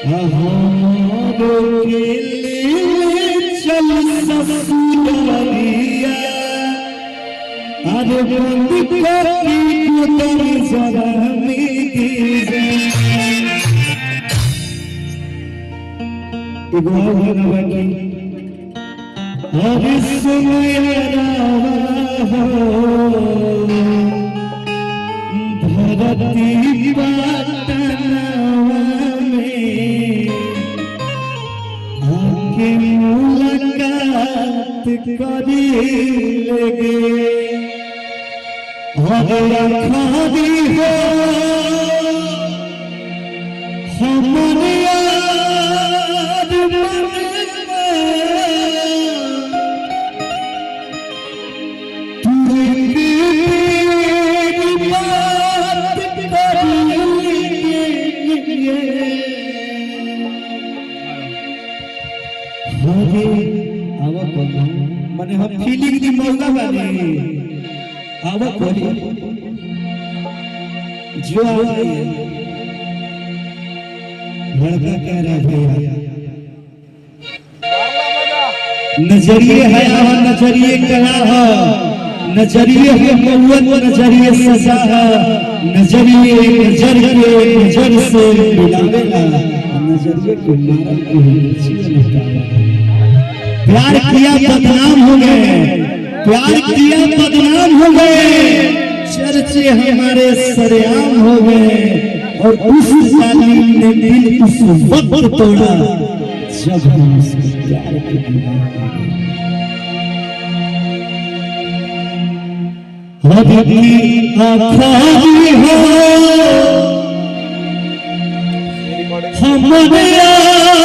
हमारो के लिए चल ससुरिया अरे बंद करके कुतर जरा मेरी इगो गाना बाकी अरे समय रावा धरती पाटनवा में आके मुलाकात करी लगे हमारा खादी हो हमारे याद माने हम फीलिंग दी मौका बानी आवा कोई जो लड़का कह रहा भैया नजरिए है नजरिए कला है नजरिए है मौत नजरिए सजा है नजरिए नजर के नजर से मिलावेला नजरिए को मारन को प्यार किया बदनाम हो गए प्यार किया बदनाम हो गए चर्चे हमारे सरेआम हो गए और उस जालिम ने दिल उस वक्त तोड़ा जब हम उसके प्यार के दीवाने हो गए। आँखों